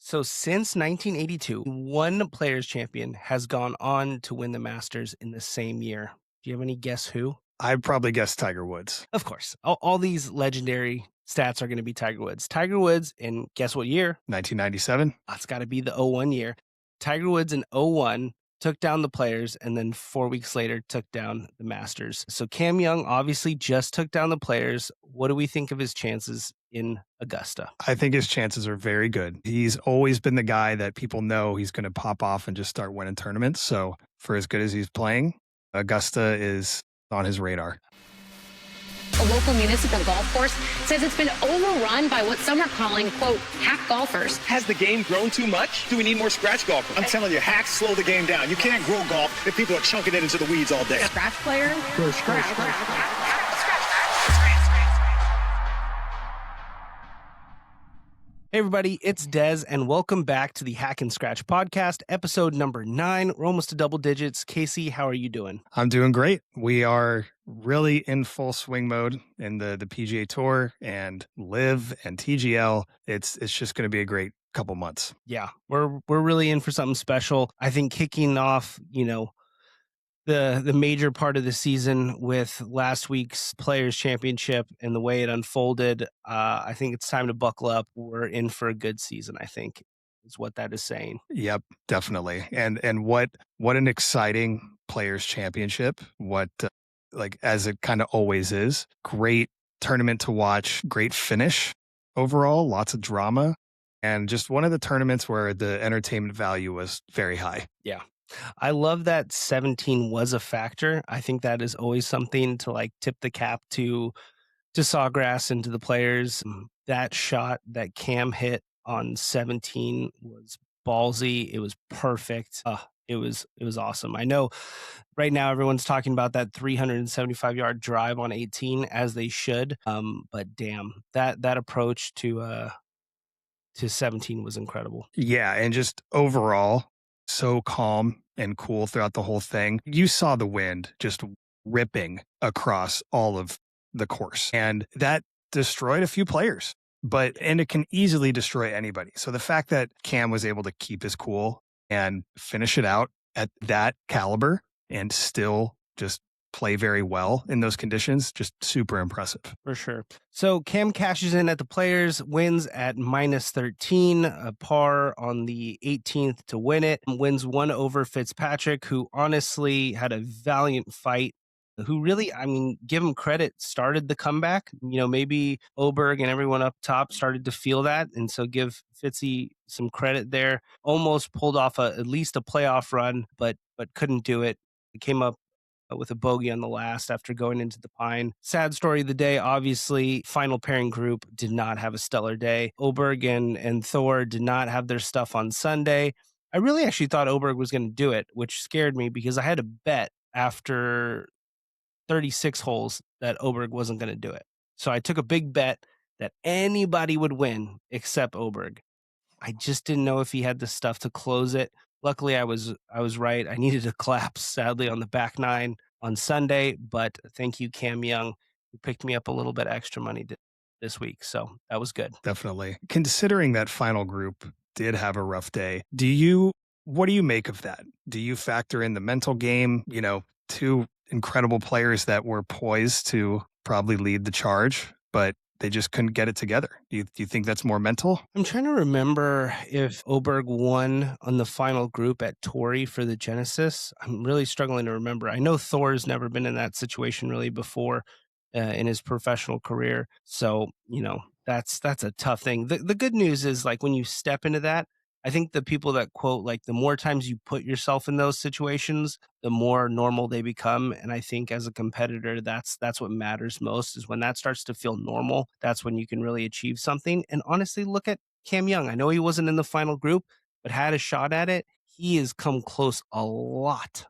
So since 1982, one Players Champion has gone on to win the Masters in the same year. Do you have any guess who? I'd probably guess Tiger Woods. Of course, all these legendary stats are going to be Tiger Woods. Tiger Woods in guess what year? 1997? It's got to be the '01 year. Tiger Woods in '01 took down the Players and then 4 weeks later took down the Masters. So Cam Young obviously just took down the Players. What do we think of his chances in Augusta? I think his chances are very good. He's always been the guy that people know he's going to pop off and just start winning tournaments. So for as good as he's playing, Augusta is on his radar. A local municipal golf course says it's been overrun by what some are calling, quote, hack golfers. Has the game grown too much? Do we need more scratch golfers? I'm telling you, hacks slow the game down. You can't grow golf if people are chunking it into the weeds all day. Scratch player? Hey everybody, it's Dez, and welcome back to the Hack and Scratch podcast, episode number 9. We're almost to double digits. Casey, how are you doing? I'm doing great. We are really in full swing mode in the PGA Tour and Live and TGL. It's just going to be a great couple months. Yeah, we're really in for something special. I think kicking off, the major part of the season with last week's Players Championship and the way it unfolded, I think it's time to buckle up. We're in for a good season, I think, is what that is saying. Yep, definitely. And what an exciting Players Championship. What like as it kind of always is. Great tournament to watch, great finish overall, lots of drama, and just one of the tournaments where the entertainment value was very high. Yeah. I love that 17 was a factor. I think that is always something to tip the cap to Sawgrass and to the players. That shot that Cam hit on 17 was ballsy. It was perfect. It was awesome. I know right now everyone's talking about that 375-yard drive on 18, as they should. But damn, that approach to 17 was incredible. Yeah, and just overall, so calm and cool throughout the whole thing. You saw the wind just ripping across all of the course, and that destroyed a few players, and it can easily destroy anybody. So the fact that Cam was able to keep his cool and finish it out at that caliber and still just play very well in those conditions, just super impressive. For sure. So Cam cashes in at the Players, wins at -13, a par on the 18th to win it, wins one over Fitzpatrick, who honestly had a valiant fight, who really, give him credit, started the comeback. Maybe Oberg and everyone up top started to feel that, and so give Fitzy some credit there. Almost pulled off at least a playoff run, but couldn't do it. It came up with a bogey on the last after going into the pine. Sad story of the day, obviously. Final pairing group did not have a stellar day. Oberg and Thor did not have their stuff on Sunday. I really actually thought Oberg was going to do it, which scared me because I had a bet after 36 holes that Oberg wasn't going to do it. So I took a big bet that anybody would win except Oberg. I just didn't know if he had the stuff to close it. Luckily, I was right. I needed to collapse, sadly, on the back nine on Sunday, but thank you, Cam Young, who picked me up a little bit extra money this week. So that was good. Definitely. Considering that final group did have a rough day, what do you make of that? Do you factor in the mental game? Two incredible players that were poised to probably lead the charge, but they just couldn't get it together. Do you think that's more mental? I'm trying to remember if Oberg won on the final group at Torrey for the Genesis. I'm really struggling to remember. I know Thor's never been in that situation really before in his professional career. So, that's a tough thing. The good news is when you step into that, I think the people that quote, the more times you put yourself in those situations, the more normal they become. And I think as a competitor, that's what matters most, is when that starts to feel normal. That's when you can really achieve something. And honestly, look at Cam Young. I know he wasn't in the final group, but had a shot at it. He has come close a lot.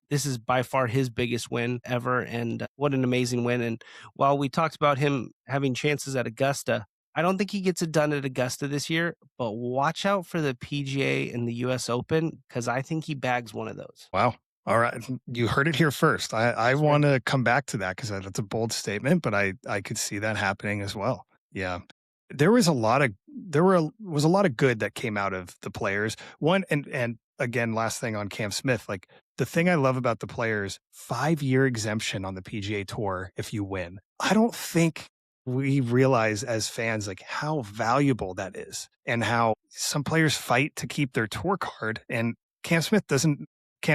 This is by far his biggest win ever. And what an amazing win. And while we talked about him having chances at Augusta, I don't think he gets it done at Augusta this year, but watch out for the PGA and the U.S. Open, because I think he bags one of those. Wow. All right. You heard it here first. I want to come back to that because that's a bold statement, but I could see that happening as well. Yeah. there was a lot of good that came out of the players. One, and again, last thing on Cam Smith, like the thing I love about the players, 5-year exemption on the PGA Tour if you win. I don't think we realize as fans like how valuable that is and how some players fight to keep their tour card, and Cam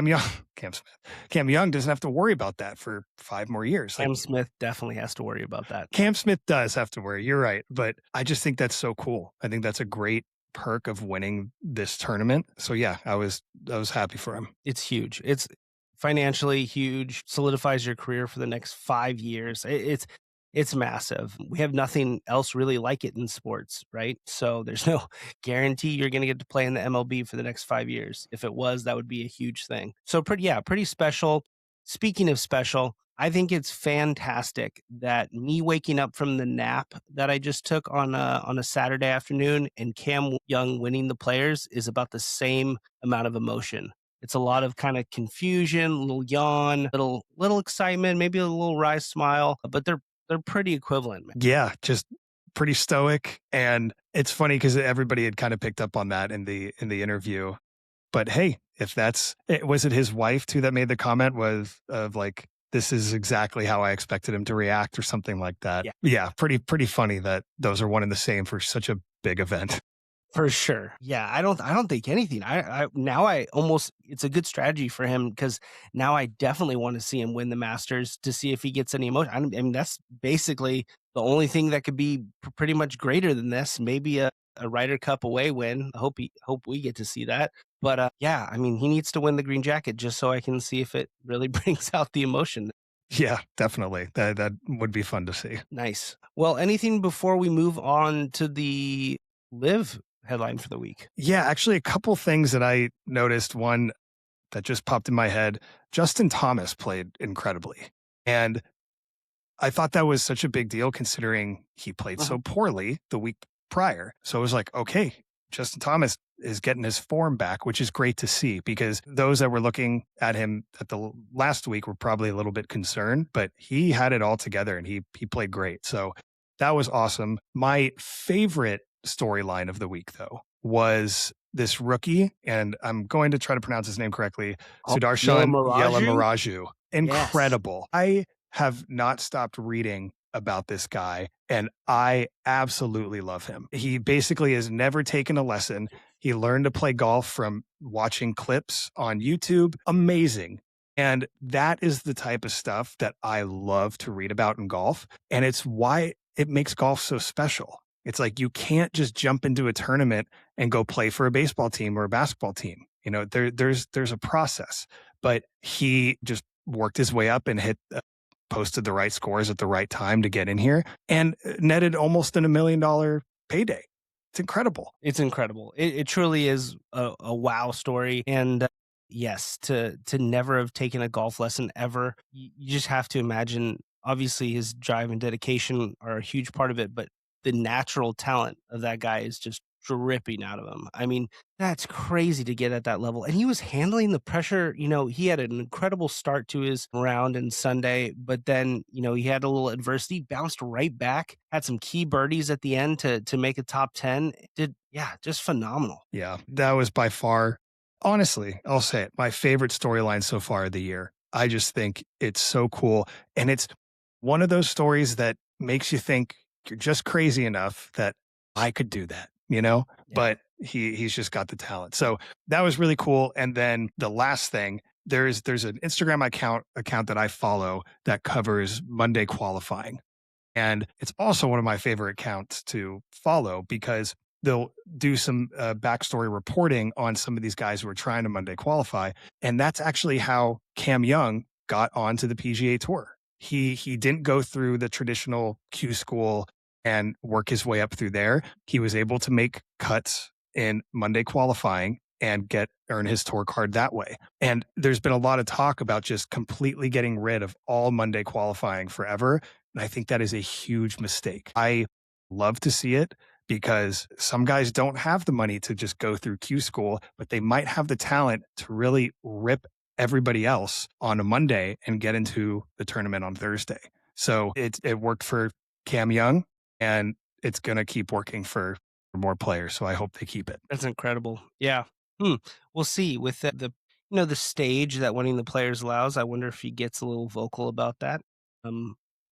Young doesn't have to worry about that for 5 more years. Cam Smith definitely has to worry about that. Cam Smith does have to worry. You're right. But I just think that's so cool. I think that's a great perk of winning this tournament. So yeah, I was happy for him. It's huge. It's financially huge, solidifies your career for the next 5 years. It's massive. We have nothing else really like it in sports, right? So there's no guarantee you're going to get to play in the MLB for the next 5 years. If it was, that would be a huge thing. So pretty special. Speaking of special, I think it's fantastic that me waking up from the nap that I just took on a Saturday afternoon and Cam Young winning the players is about the same amount of emotion. It's a lot of kind of confusion, a little yawn, little excitement, maybe a little wry smile, but they're pretty equivalent, man. Yeah, just pretty stoic. And it's funny because everybody had kind of picked up on that in the interview. But hey, if was it his wife too that made the comment of like, this is exactly how I expected him to react or something like that. Yeah, pretty funny that those are one and the same for such a big event. For sure. Yeah, I don't think anything. It's a good strategy for him because now I definitely want to see him win the Masters to see if he gets any emotion. I mean, that's basically the only thing that could be pretty much greater than this. Maybe a Ryder Cup away win. Hope we get to see that. But yeah, I mean, he needs to win the green jacket just so I can see if it really brings out the emotion. Yeah, definitely. That would be fun to see. Nice. Well, anything before we move on to the Live headline for the week? Yeah, actually a couple things that I noticed. One that just popped in my head, Justin Thomas played incredibly. And I thought that was such a big deal considering he played so poorly the week prior. So it was like, okay, Justin Thomas is getting his form back, which is great to see because those that were looking at him at the last week were probably a little bit concerned, but he had it all together and he played great. So that was awesome. My favorite storyline of the week, though, was this rookie, and I'm going to try to pronounce his name correctly, Sudarshan Yelamaraju. Incredible. Yes. I have not stopped reading about this guy, and I absolutely love him. He basically has never taken a lesson. He learned to play golf from watching clips on YouTube. Amazing. And that is the type of stuff that I love to read about in golf, and it's why it makes golf so special. It's like you can't just jump into a tournament and go play for a baseball team or a basketball team. You know, there's a process, but he just worked his way up and posted the right scores at the right time to get in here and netted almost $1 million payday. It's incredible. It's incredible. It truly is a wow story. And yes, to never have taken a golf lesson ever, you just have to imagine, obviously his drive and dedication are a huge part of it, but the natural talent of that guy is just dripping out of him. I mean, that's crazy to get at that level. And he was handling the pressure. You know, he had an incredible start to his round in Sunday, but then, you know, he had a little adversity, bounced right back, had some key birdies at the end to make a top 10. Just phenomenal. Yeah, that was by far, honestly, I'll say it, my favorite storyline so far of the year. I just think it's so cool. And it's one of those stories that makes you think, you're just crazy enough that I could do that, you know, but he's just got the talent. So that was really cool. And then the last thing, there's an Instagram account that I follow that covers Monday qualifying. And it's also one of my favorite accounts to follow because they'll do some backstory reporting on some of these guys who are trying to Monday qualify. And that's actually how Cam Young got onto the PGA Tour. He didn't go through the traditional Q school and work his way up through there. He was able to make cuts in Monday qualifying and earn his tour card that way. And there's been a lot of talk about just completely getting rid of all Monday qualifying forever. And I think that is a huge mistake. I love to see it because some guys don't have the money to just go through Q school, but they might have the talent to really rip everybody else on a Monday and get into the tournament on Thursday. So it worked for Cam Young, and it's going to keep working for more players. So I hope they keep it. That's incredible. Yeah. We'll see with the stage that winning the players allows. I wonder if he gets a little vocal about that.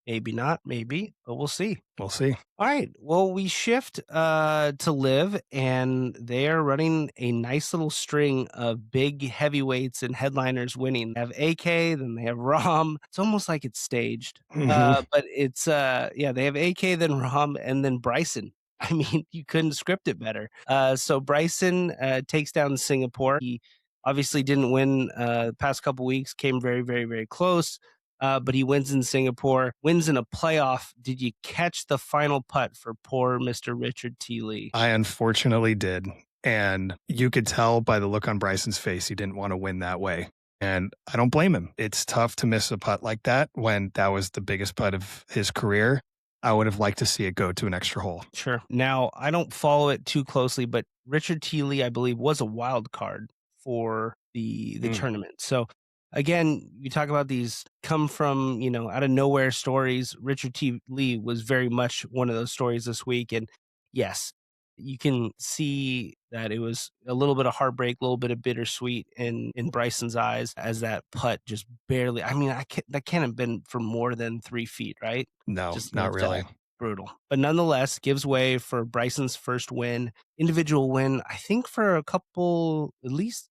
Maybe not, maybe, but we'll see. We'll see. All right. Well, we shift to Live, and they are running a nice little string of big heavyweights and headliners winning. They have AK, then they have Rom. It's almost like it's staged, but it's they have AK, then Rom, and then Bryson. I mean, you couldn't script it better. So Bryson takes down Singapore. He obviously didn't win the past couple weeks. Came very, very, very close. But he wins in Singapore, wins in a playoff. Did you catch the final putt for poor Mr. Richard T. Lee? I unfortunately did. And you could tell by the look on Bryson's face, he didn't want to win that way. And I don't blame him. It's tough to miss a putt like that when that was the biggest putt of his career. I would have liked to see it go to an extra hole. Sure. Now, I don't follow it too closely, but Richard T. Lee, I believe, was a wild card for the tournament. So again, you talk about these come from, out of nowhere stories. Richard T. Lee was very much one of those stories this week. And yes, you can see that it was a little bit of heartbreak, a little bit of bittersweet in Bryson's eyes as that putt just barely, that can't have been for more than 3 feet, right? No, Just not really. Brutal. But nonetheless, gives way for Bryson's first win, individual win, I think for a couple, at least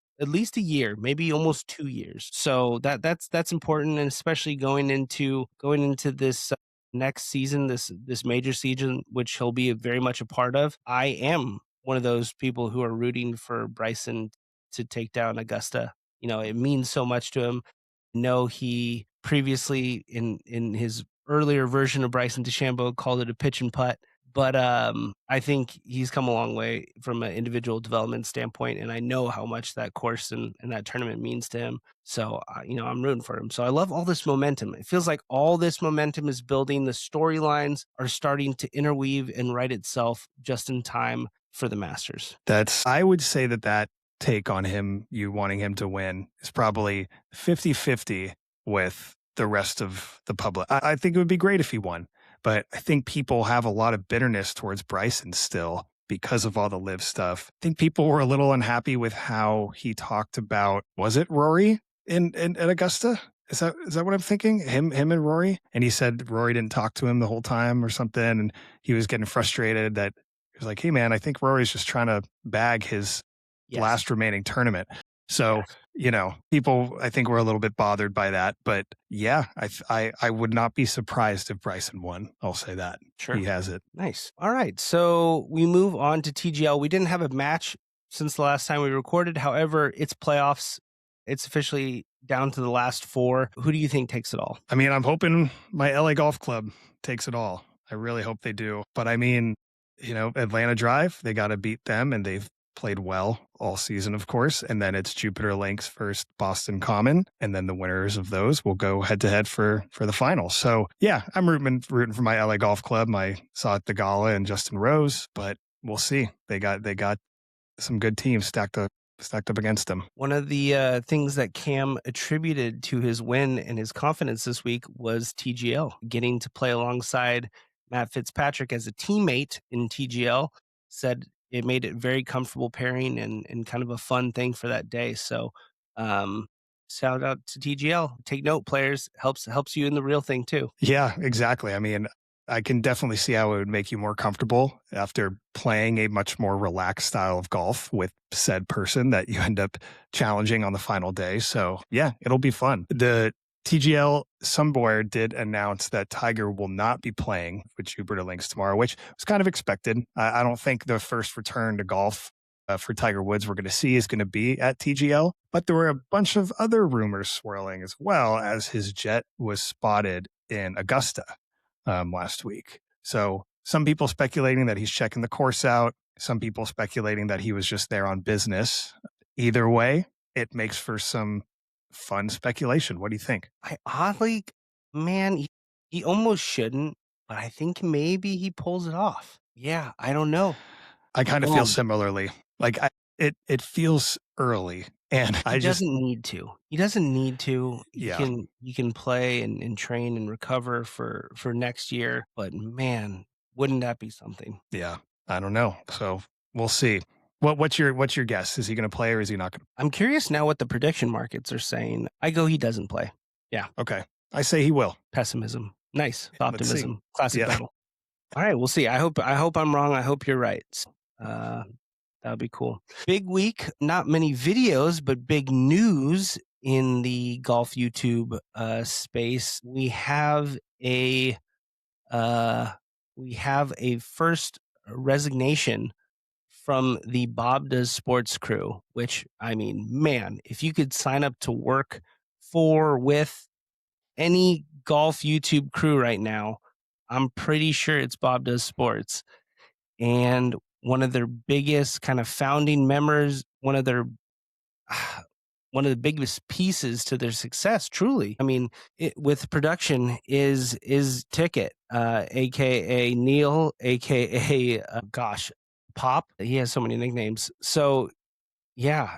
a year, maybe almost 2 years. So that's important, and especially going into this next season, this major season, which he'll be very much a part of. I am one of those people who are rooting for Bryson to take down Augusta. It means so much to him. He previously in his earlier version of Bryson DeChambeau called it a pitch and putt. But I think he's come a long way from an individual development standpoint, and I know how much that course and that tournament means to him. So, I'm rooting for him. So I love all this momentum. It feels like all this momentum is building. The storylines are starting to interweave and write itself just in time for the Masters. I would say that take on him, you wanting him to win, is probably 50-50 with the rest of the public. I think it would be great if he won. But I think people have a lot of bitterness towards Bryson still because of all the live stuff. I think people were a little unhappy with how he talked about, was it Rory in Augusta? Is that what I'm thinking? Him and Rory? And he said Rory didn't talk to him the whole time or something. And he was getting frustrated that he was like, hey, man, I think Rory's just trying to bag his last remaining tournament. So, people, I think, were a little bit bothered by that. But yeah, I would not be surprised if Bryson won. I'll say that. Sure. He has it. Nice. All right. So we move on to TGL. We didn't have a match since the last time we recorded. However, it's playoffs. It's officially down to the last 4. Who do you think takes it all? I mean, I'm hoping my LA Golf Club takes it all. I really hope they do. But I mean, Atlanta Drive, they got to beat them, and they've played well all season, of course. And then it's Jupiter Links versus Boston Common. And then the winners of those will go head to head for the final. So yeah, I'm rooting for my LA Golf Club. I saw it, the Gala and Justin Rose, but we'll see. They got some good teams stacked up against them. One of the things that Cam attributed to his win and his confidence this week was TGL, getting to play alongside Matt Fitzpatrick as a teammate in TGL. Said it made it very comfortable pairing and kind of a fun thing for that day. So shout out to TGL. Take note, players. Helps you in the real thing too. Yeah, exactly. I mean, I can definitely see how it would make you more comfortable after playing a much more relaxed style of golf with said person that you end up challenging on the final day. So yeah, it'll be fun. The TGL somewhere did announce that Tiger will not be playing with Jupiter Links tomorrow, which was kind of expected. I don't think the first return to golf for Tiger Woods we're going to see is going to be at TGL, but there were a bunch of other rumors swirling as well, as his jet was spotted in Augusta last week. So some people speculating that he's checking the course out, some people speculating that he was just there on business. Either way, it makes for some fun speculation. What do you think? He almost shouldn't, but I think maybe he pulls it off. Yeah, I don't know. I kind of feel similarly. Like it feels early, and he doesn't need to. He doesn't need to. Yeah. You can play and train and recover for next year. But man, Wouldn't that be something? Yeah, I don't know. So we'll see. What's your guess? Is he going to play or is he not going to? I'm curious now what the prediction markets are saying. I go he doesn't play. Yeah. Okay. I say he will. Pessimism. Nice. Let's see. Optimism. Classic Yeah. battle. All right, we'll see. I hope I'm wrong. I hope you're right. That would be cool. Big week. Not many videos, but big news in the golf YouTube space. We have a first resignation from the Bob Does Sports crew, which, I mean, man, if you could sign up to work with any golf YouTube crew right now, I'm pretty sure it's Bob Does Sports. And one of their biggest kind of founding members, one of the biggest pieces to their success, truly. I mean, with production is Ticket, aka Neil, aka Pop. He has so many nicknames. So yeah,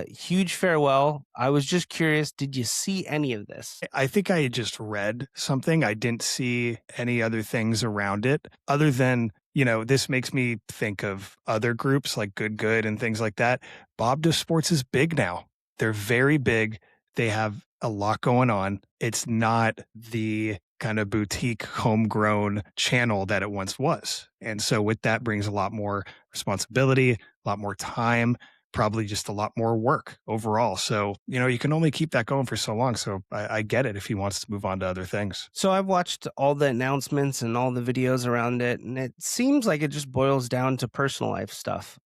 huge farewell. I was just curious, did you see any of this? I think I had just read something. I didn't see any other things around it other than, this makes me think of other groups like Good and things like that. Bob Does Sports is big now. They're very big. They have a lot going on. It's not the kind of boutique homegrown channel that it once was. And so with that brings a lot more responsibility, a lot more time, probably just a lot more work overall. So, you can only keep that going for so long. So I get it if he wants to move on to other things. So I've watched all the announcements and all the videos around it, and it seems like it just boils down to personal life stuff.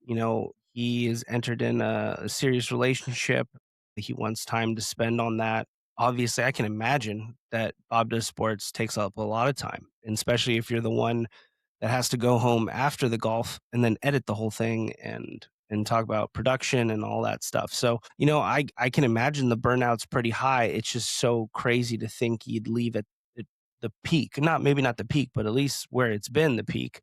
He is entered in a serious relationship. He wants time to spend on that. Obviously, I can imagine that Bob Does Sports takes up a lot of time, and especially if you're the one that has to go home after the golf and then edit the whole thing and talk about production and all that stuff. So, I can imagine the burnout's pretty high. It's just so crazy to think he'd leave at the peak. Maybe not the peak, but at least where it's been the peak.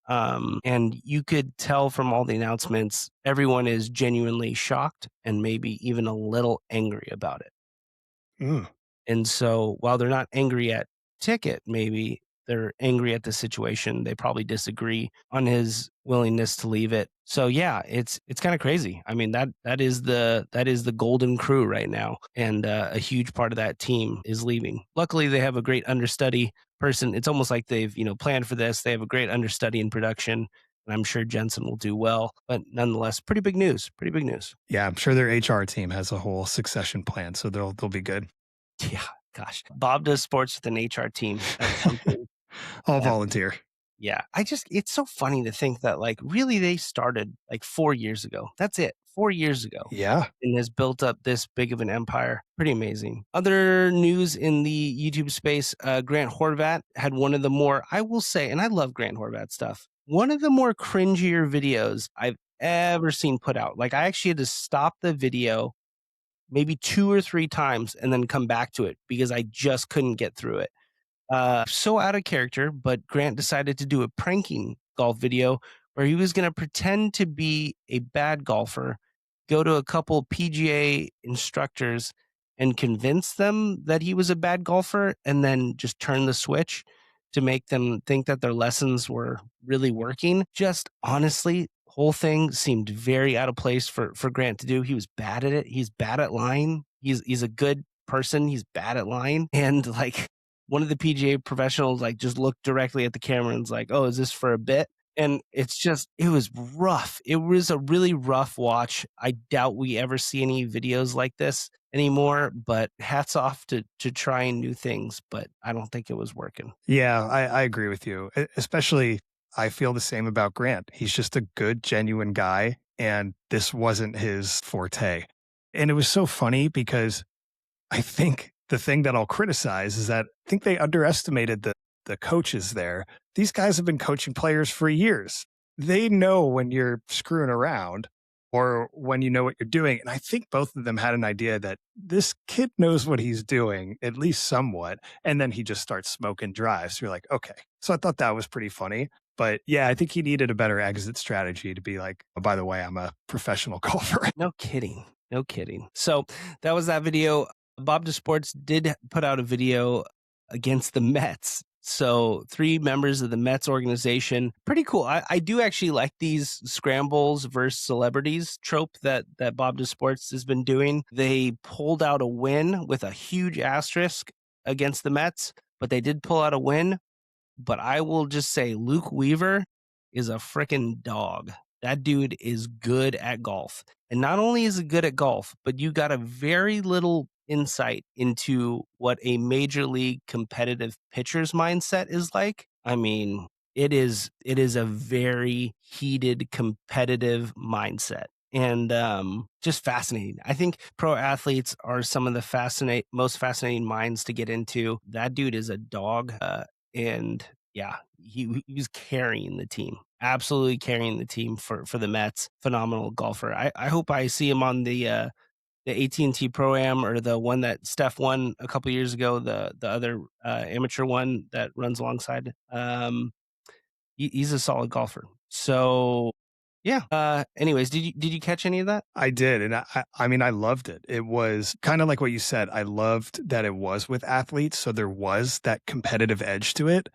And you could tell from all the announcements, everyone is genuinely shocked and maybe even a little angry about it. And so while they're not angry at Ticket, maybe they're angry at the situation. They probably disagree on his willingness to leave it. So yeah, it's kind of crazy. I mean, that is the golden crew right now. And a huge part of that team is leaving. Luckily, they have a great understudy person. It's almost like they've, planned for this. They have a great understudy in production. And I'm sure Jensen will do well. But nonetheless, pretty big news. Yeah, I'm sure their HR team has a whole succession plan. So they'll be good. Yeah, gosh. Bob Does Sports with an HR team. That's something. All volunteer. Yeah. It's so funny to think that really they started 4 years ago. That's it. 4 years ago. Yeah. And has built up this big of an empire. Pretty amazing. Other news in the YouTube space, Grant Horvat had one of the more, I will say, and I love Grant Horvat stuff, one of the more cringier videos I've ever seen put out. I actually had to stop the video maybe 2 or 3 times and then come back to it because I just couldn't get through it. So out of character, but Grant decided to do a pranking golf video where he was going to pretend to be a bad golfer, go to a couple PGA instructors and convince them that he was a bad golfer, and then just turn the switch to make them think that their lessons were really working. Just honestly, whole thing seemed very out of place for Grant to do. He was bad at it. He's bad at lying. He's a good person. He's bad at lying. And one of the PGA professionals just looked directly at the camera and was like, "Oh, is this for a bit?" And it was rough. It was a really rough watch. I doubt we ever see any videos like this anymore, but hats off to trying new things, but I don't think it was working. Yeah, I agree with you. Especially, I feel the same about Grant. He's just a good, genuine guy, and this wasn't his forte. And it was so funny because I think the thing that I'll criticize is that I think they underestimated the coaches there. These guys have been coaching players for years. They know when you're screwing around or when you know what you're doing. And I think both of them had an idea that this kid knows what he's doing, at least somewhat. And then he just starts smoking drives. So you're like, okay. So I thought that was pretty funny. But yeah, I think he needed a better exit strategy to be like, oh, by the way, I'm a professional golfer. No kidding. So that was that video. Bob Does Sports did put out a video against the Mets So 3 members of the Mets organization. Pretty cool. I do actually like these scrambles versus celebrities trope that Bob Sports has been doing. They pulled out a win with a huge asterisk against the Mets, but they did pull out a win. But I will just say Luke Weaver is a freaking dog. That dude is good at golf. And not only is he good at golf, but you got a very little insight into what a major league competitive pitcher's mindset is like. I mean, it is a very heated competitive mindset. And just fascinating. I think pro athletes are some of the most fascinating minds to get into. That dude is a dog. And yeah, he was carrying the team, absolutely carrying the team for the Mets. Phenomenal golfer. I hope I see him on the AT&T Pro-Am, or the one that Steph won a couple years ago, the other amateur one that runs alongside. He's a solid golfer. So yeah. Anyways, did you catch any of that? I did. And I mean, I loved it. It was kind of like what you said. I loved that it was with athletes. So there was that competitive edge to it.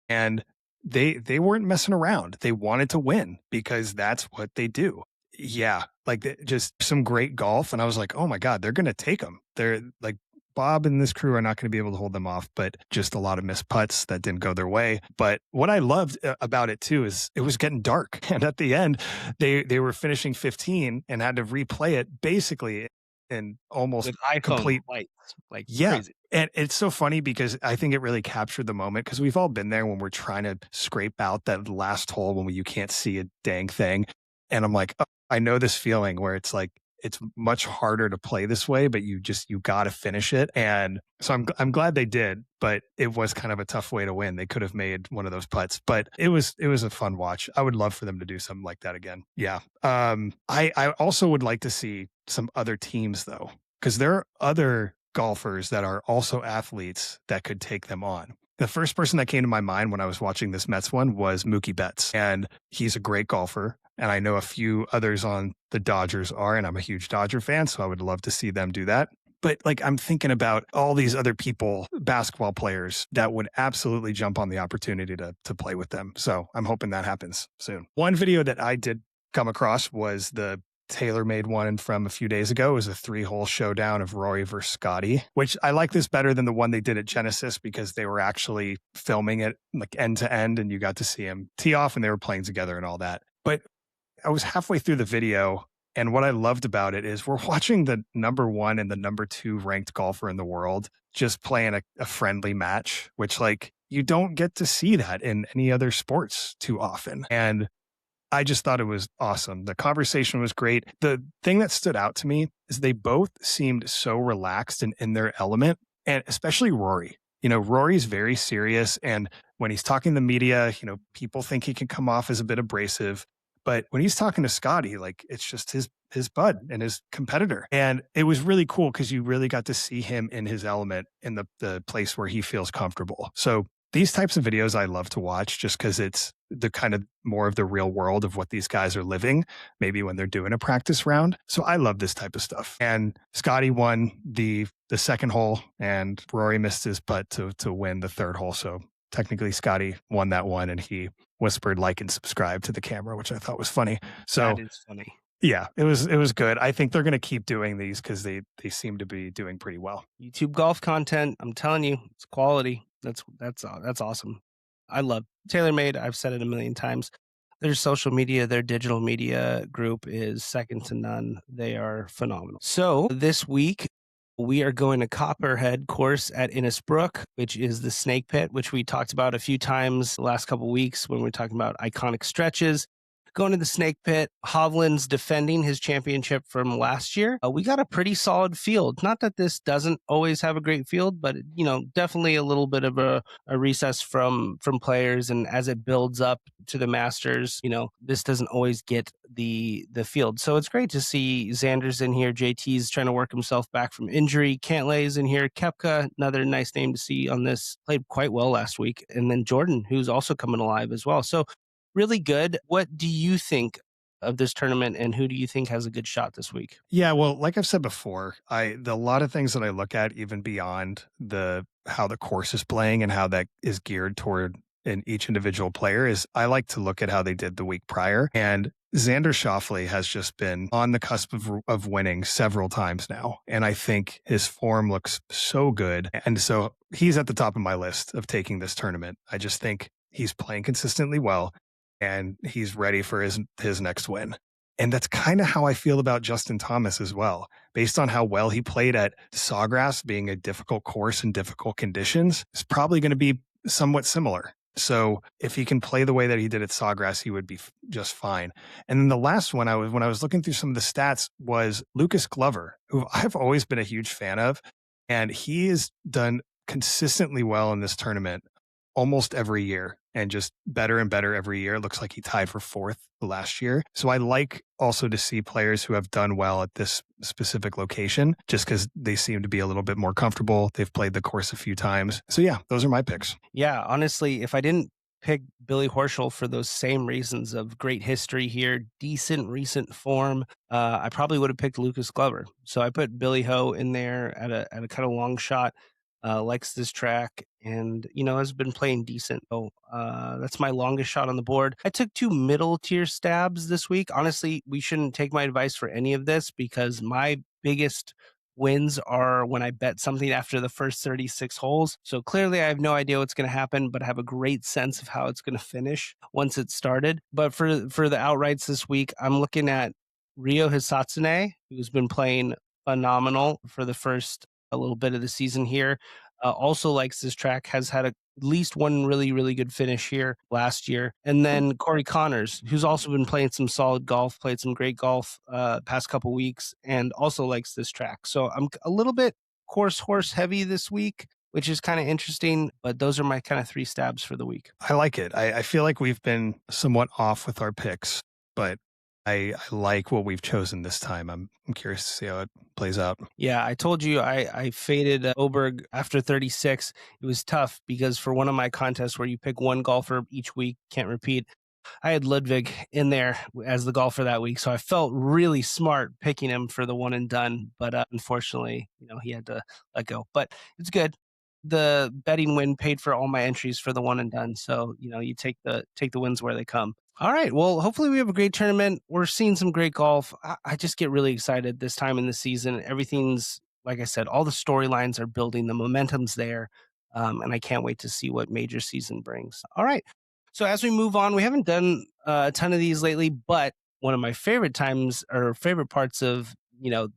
And they weren't messing around. They wanted to win because that's what they do. Yeah. Like just some great golf. And I was like, oh my God, they're going to take them. They're like, Bob and this crew are not going to be able to hold them off, but just a lot of missed putts that didn't go their way. But what I loved about it too is it was getting dark. And at the end, they were finishing 15 and had to replay it basically in almost with iPhone complete lights. Like yeah. crazy. And it's so funny because I think it really captured the moment, because we've all been there when we're trying to scrape out that last hole when you can't see a dang thing. And I'm like, oh, I know this feeling where it's like, it's much harder to play this way, but you got to finish it. And so I'm glad they did, but it was kind of a tough way to win. They could have made one of those putts, but it was a fun watch. I would love for them to do something like that again. Yeah. I also would like to see some other teams though, because there are other golfers that are also athletes that could take them on. The first person that came to my mind when I was watching this Mets one was Mookie Betts, and he's a great golfer. And I know a few others on the Dodgers are, and I'm a huge Dodger fan, so I would love to see them do that. But like, I'm thinking about all these other people, basketball players, that would absolutely jump on the opportunity to play with them. So I'm hoping that happens soon. One video that I did come across was the TaylorMade one from a few days ago. It was a 3-hole showdown of Rory versus Scotty, which I like this better than the one they did at Genesis, because they were actually filming it like end to end, and you got to see him tee off and they were playing together and all that. But I was halfway through the video, and what I loved about it is we're watching the number 1 and the number 2 ranked golfer in the world just playing a friendly match, which like you don't get to see that in any other sports too often. And I just thought it was awesome. The conversation was great. The thing that stood out to me is they both seemed so relaxed and in their element, and especially Rory. You know, Rory's very serious, and when he's talking to the media, you know, people think he can come off as a bit abrasive. But when he's talking to Scotty, like, it's just his bud and his competitor. And it was really cool because you really got to see him in his element in the place where he feels comfortable. So these types of videos I love to watch just because it's the kind of more of the real world of what these guys are living, maybe when they're doing a practice round. So I love this type of stuff. And Scotty won the second hole, and Rory missed his putt to win the third hole. So technically Scotty won that one, and he whispered like and subscribe to the camera, which I thought was funny. So that is funny. Yeah, it was good. I think they're going to keep doing these because they seem to be doing pretty well. YouTube golf content, I'm telling you, it's quality. That's awesome. I love TaylorMade. I've said it a million times. Their social media, their digital media group is second to none. They are phenomenal. So this week, we are going to Copperhead course at Innisbrook, which is the snake pit, which we talked about a few times the last couple of weeks when we were talking about iconic stretches. Going to the snake pit, Hovland's defending his championship from last year. We got a pretty solid field. Not that this doesn't always have a great field, but you know, definitely a little bit of a recess from players. And as it builds up to the Masters, you know, this doesn't always get the field. So it's great to see Xander's in here. JT's trying to work himself back from injury. Cantlay's in here. Koepka, another nice name to see on this, played quite well last week. And then Jordan, who's also coming alive as well. So really good. What do you think of this tournament, and who do you think has a good shot this week? Yeah, well, like I've said before, a lot of things that I look at, even beyond how the course is playing and how that is geared toward in each individual player, is I like to look at how they did the week prior. And Xander Schauffele has just been on the cusp of winning several times now. And I think his form looks so good. And so he's at the top of my list of taking this tournament. I just think he's playing consistently well and he's ready for his next win. And that's kind of how I feel about Justin Thomas as well. Based on how well he played at Sawgrass, being a difficult course in difficult conditions, it's probably going to be somewhat similar. So if he can play the way that he did at Sawgrass, he would be just fine. And then the last one, when I was looking through some of the stats, was Lucas Glover, who I've always been a huge fan of. And he has done consistently well in this tournament almost every year and just better and better every year. It looks like he tied for fourth last year. So I like also to see players who have done well at this specific location just because they seem to be a little bit more comfortable. They've played the course a few times. So yeah, those are my picks. Yeah, honestly, if I didn't pick Billy Horschel for those same reasons of great history here, decent recent form, I probably would have picked Lucas Glover. So I put Billy Ho in there at a kind of long shot. Likes this track and, has been playing decent. So that's my longest shot on the board. I took 2 middle tier stabs this week. Honestly, we shouldn't take my advice for any of this because my biggest wins are when I bet something after the first 36 holes. So clearly I have no idea what's going to happen, but I have a great sense of how it's going to finish once it's started. But for the outrights this week, I'm looking at Ryo Hisatsune, who's been playing phenomenal for the first a little bit of the season here. Also likes this track, has had at least one really, really good finish here last year. And then Corey Connors, who's also been playing some solid golf, played some great golf past couple weeks, and also likes this track. So I'm a little bit horse heavy this week, which is kind of interesting, but those are my kind of 3 stabs for the week. I like it. I feel like we've been somewhat off with our picks, but I like what we've chosen this time. I'm curious to see how it plays out. Yeah, I told you I faded Oberg after 36. It was tough because for one of my contests where you pick one golfer each week, can't repeat, I had Ludwig in there as the golfer that week. So I felt really smart picking him for the one and done. But unfortunately, he had to let go. But it's good. The betting win paid for all my entries for the one and done. So, you take the wins where they come. All right. Well, hopefully we have a great tournament. We're seeing some great golf. I just get really excited this time in the season. Everything's, like I said, all the storylines are building. The momentum's there. And I can't wait to see what major season brings. All right. So as we move on, we haven't done a ton of these lately, but one of my favorite times or favorite parts of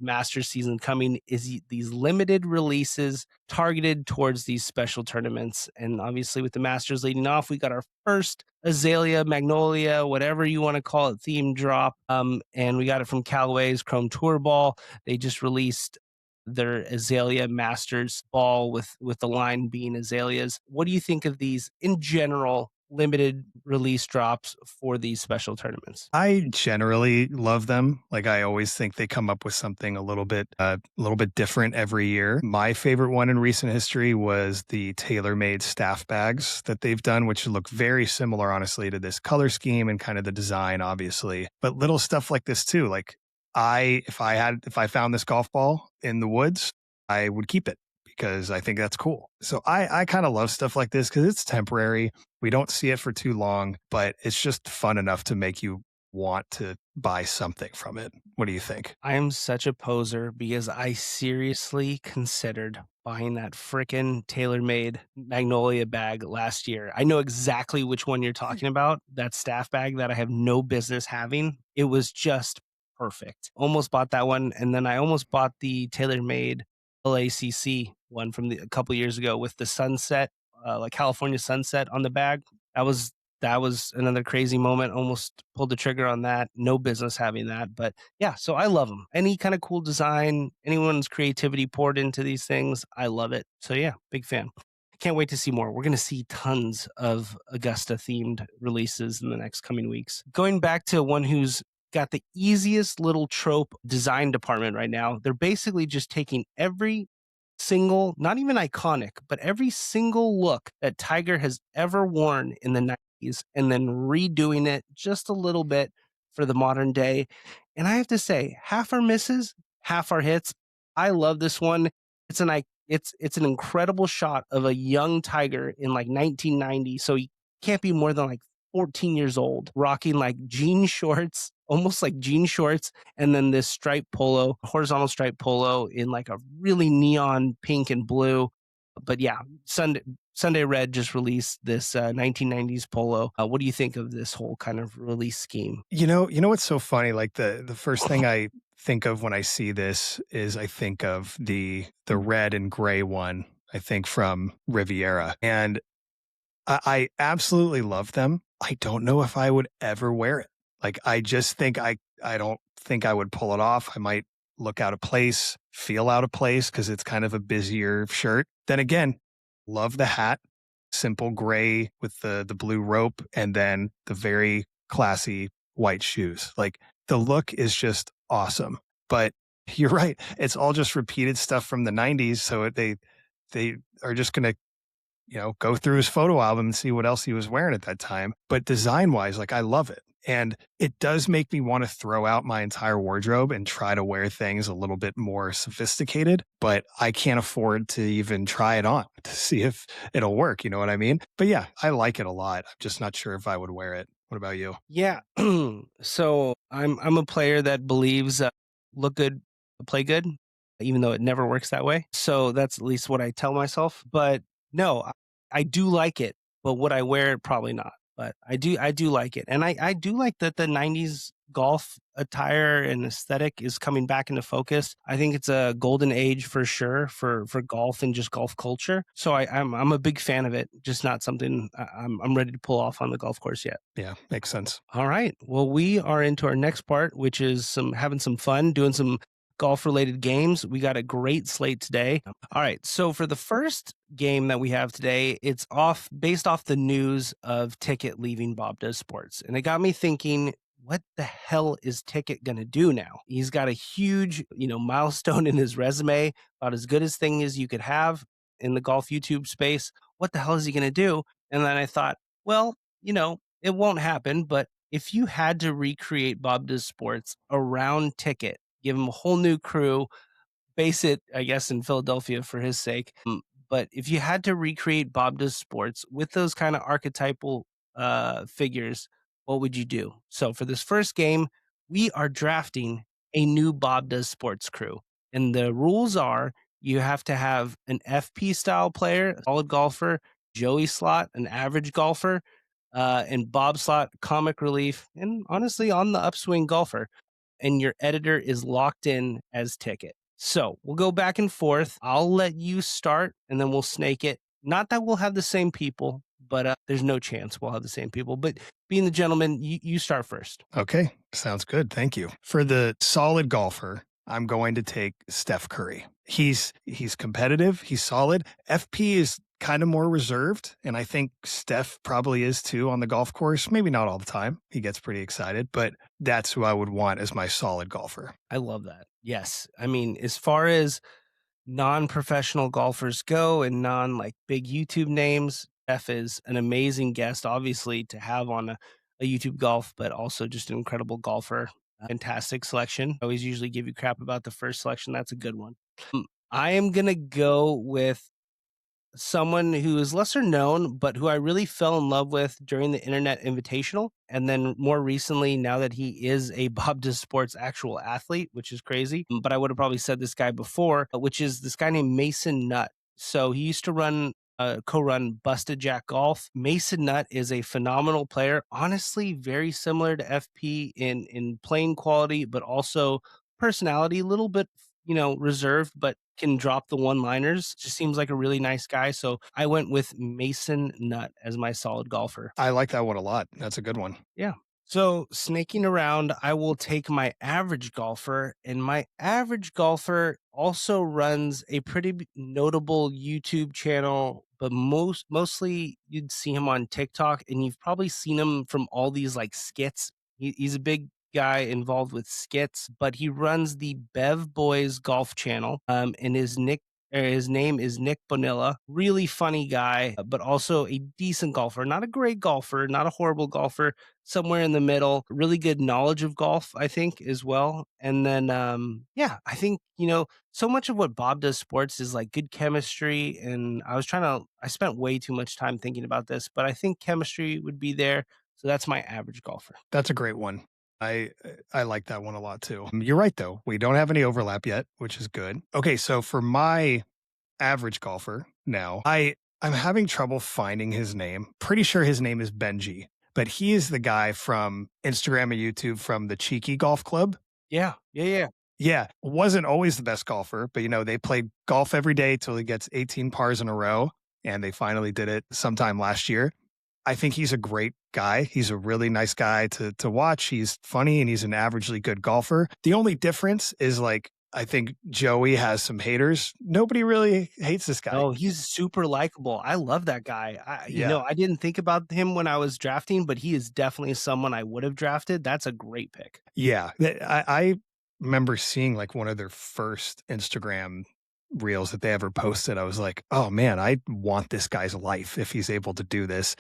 Masters season coming is these limited releases targeted towards these special tournaments. And obviously with the Masters leading off, we got our first Azalea, Magnolia, whatever you want to call it, theme drop. And we got it from Callaway's Chrome Tour Ball. They just released their Azalea Masters ball with the line being azaleas. What do you think of these in general limited release drops for these special tournaments? I generally love them. Like I always think they come up with something a little bit different every year. My favorite one in recent history was the TaylorMade staff bags that they've done, which look very similar, honestly, to this color scheme and kind of the design, obviously. But little stuff like this too. Like if I found this golf ball in the woods, I would keep it, because I think that's cool. So I kind of love stuff like this because it's temporary. We don't see it for too long, but it's just fun enough to make you want to buy something from it. What do you think? I am such a poser because I seriously considered buying that frickin' TaylorMade Magnolia bag last year. I know exactly which one you're talking about, that staff bag that I have no business having. It was just perfect. Almost bought that one, and then I almost bought the TaylorMade LACC one from a couple years ago with the sunset, like California sunset on the bag. That was another crazy moment. Almost pulled the trigger on that. No business having that, but yeah. So I love them. Any kind of cool design, anyone's creativity poured into these things, I love it. So yeah, big fan. Can't wait to see more. We're going to see tons of Augusta themed releases in the next coming weeks. Going back to one who's got the easiest little trope design department right now. They're basically just taking every single, not even iconic, but every single look that Tiger has ever worn in the 90s and then redoing it just a little bit for the modern day. And I have to say, half are misses, half are hits. I love this one. It's an incredible shot of a young Tiger in like 1990. So he can't be more than like 14 years old, rocking like jean shorts, almost like jean shorts, and then this striped polo, horizontal striped polo in like a really neon pink and blue. But yeah, Sunday Red just released this 1990s polo. What do you think of this whole kind of release scheme? You know what's so funny? Like the first thing I think of when I see this is I think of the red and gray one, I think from Riviera. And I absolutely love them. I don't know if I would ever wear it. Like, I just think I don't think I would pull it off. I might look out of place, feel out of place because it's kind of a busier shirt. Then again, love the hat, simple gray with the blue rope, and then the very classy white shoes. Like, the look is just awesome. But you're right. It's all just repeated stuff from the 90s. So they are just going to go through his photo album and see what else he was wearing at that time. But design wise, like, I love it. And it does make me want to throw out my entire wardrobe and try to wear things a little bit more sophisticated, but I can't afford to even try it on to see if it'll work. You know what I mean? But yeah, I like it a lot. I'm just not sure if I would wear it. What about you? Yeah. So I'm a player that believes look good, play good, even though it never works that way. So that's at least what I tell myself. But no, I do like it. But would I wear it? Probably not. But I do like it. And I do like that the 90s golf attire and aesthetic is coming back into focus. I think it's a golden age for sure for golf and just golf culture. So I'm a big fan of it, just not something I'm ready to pull off on the golf course yet. Yeah, makes sense. All right. Well, we are into our next part, which is having some fun, doing some golf related games. We got a great slate today. All right. So for the first game that we have today, it's based off the news of Ticket leaving Bob Does Sports. And it got me thinking, what the hell is Ticket going to do now? He's got a huge, milestone in his resume, about as good as thing as you could have in the golf YouTube space. What the hell is he going to do? And then I thought, well, it won't happen, but if you had to recreate Bob Does Sports around Ticket, give him a whole new crew, base it, I guess, in Philadelphia for his sake. But if you had to recreate Bob Does Sports with those kind of archetypal figures, what would you do? So for this first game, we are drafting a new Bob Does Sports crew. And the rules are you have to have an FP style player, a solid golfer, Joey Slot, an average golfer, and Bob Slot, comic relief, and honestly, on the upswing golfer. And your editor is locked in as Ticket. So we'll go back and forth. I'll let you start and then we'll snake it. Not that we'll have the same people, but there's no chance we'll have the same people. But being the gentleman, you start first. Okay. Sounds good. Thank you. For the solid golfer, I'm going to take Steph Curry. He's competitive. He's solid. FP is kind of more reserved. And I think Steph probably is too on the golf course. Maybe not all the time. He gets pretty excited, but that's who I would want as my solid golfer. I love that. Yes. I mean, as far as non-professional golfers go and like big YouTube names, Steph is an amazing guest, obviously, to have on a YouTube golf, but also just an incredible golfer. Fantastic selection. I always usually give you crap about the first selection. That's a good one. I am going to go with someone who is lesser known, but who I really fell in love with during the Internet Invitational. And then more recently, now that he is a Bob Does Sports actual athlete, which is crazy. But I would have probably said this guy before, which is this guy named Mason Nutt. So he used to co-run Busted Jack Golf. Mason Nutt is a phenomenal player, honestly, very similar to FP in playing quality, but also personality, a little bit, reserved, but can drop the one-liners. Just seems like a really nice guy. So I went with Mason Nutt as my solid golfer. I like that one a lot. That's a good one. Yeah. So snaking around, I will take my average golfer, and my average golfer also runs a pretty notable YouTube channel, but mostly you'd see him on TikTok, and you've probably seen him from all these like skits. He's a big guy involved with skits, but he runs the Bev Boys Golf channel, and his His name is Nick Bonilla. Really funny guy, but also a decent golfer. Not a great golfer, not a horrible golfer, somewhere in the middle. Really good knowledge of golf, I think, as well. And then, yeah, I think, so much of what Bob does sports is like good chemistry. And I spent way too much time thinking about this, but I think chemistry would be there. So that's my average golfer. That's a great one. I like that one a lot too. You're right though. We don't have any overlap yet, which is good. Okay, so for my average golfer now, I'm having trouble finding his name. Pretty sure his name is Benji, but he is the guy from Instagram and YouTube from the Cheeky Golf Club. Yeah. Yeah, wasn't always the best golfer, but they played golf every day till he gets 18 pars in a row, and they finally did it sometime last year. I think he's a great guy. He's a really nice guy to watch. He's funny and he's an averagely good golfer. The only difference is I think Joey has some haters. Nobody really hates this guy. Oh, he's super likable. I love that guy. I didn't think about him when I was drafting, but he is definitely someone I would have drafted. That's a great pick. Yeah. I remember seeing one of their first Instagram reels that they ever posted. I was like, oh man, I want this guy's life if he's able to do this.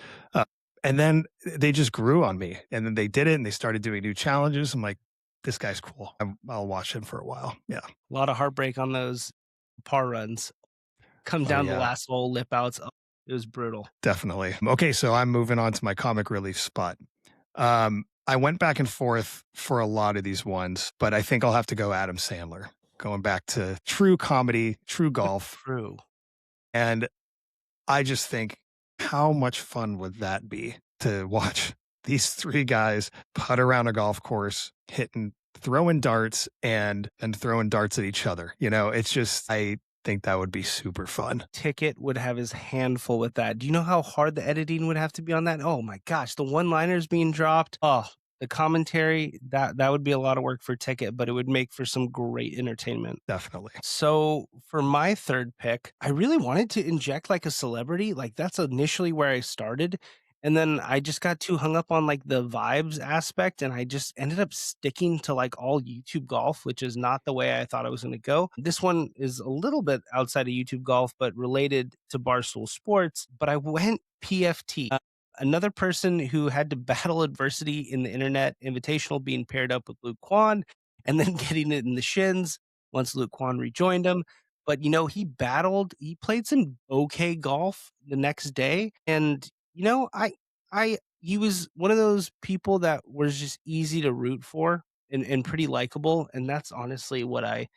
And then they just grew on me, and then they did it and they started doing new challenges. I'm like, this guy's cool. I'll watch him for a while. Yeah. A lot of heartbreak on those par runs. Come down the last hole, lip outs. Oh, it was brutal. Definitely. Okay. So I'm moving on to my comic relief spot. I went back and forth for a lot of these ones, but I think I'll have to go Adam Sandler. Going back to true comedy, true golf. True. And I just think, how much fun would that be to watch these three guys putt around a golf course, throwing darts and throwing darts at each other. It's just, I think that would be super fun. Ticket would have his handful with that. Do you know how hard the editing would have to be on that? Oh my gosh, the one-liners being dropped. Oh, the commentary, that would be a lot of work for Ticket, but it would make for some great entertainment. Definitely. So for my third pick, I really wanted to inject a celebrity. That's initially where I started. And then I just got too hung up on the vibes aspect, and I just ended up sticking to all YouTube golf, which is not the way I thought I was going to go. This one is a little bit outside of YouTube golf, but related to Barstool Sports. But I went PFT. Another person who had to battle adversity in the Internet Invitational, being paired up with Luke Kwan and then getting it in the shins once Luke Kwan rejoined him. But, he played some okay golf the next day. And, he was one of those people that was just easy to root for and pretty likable. And that's honestly what I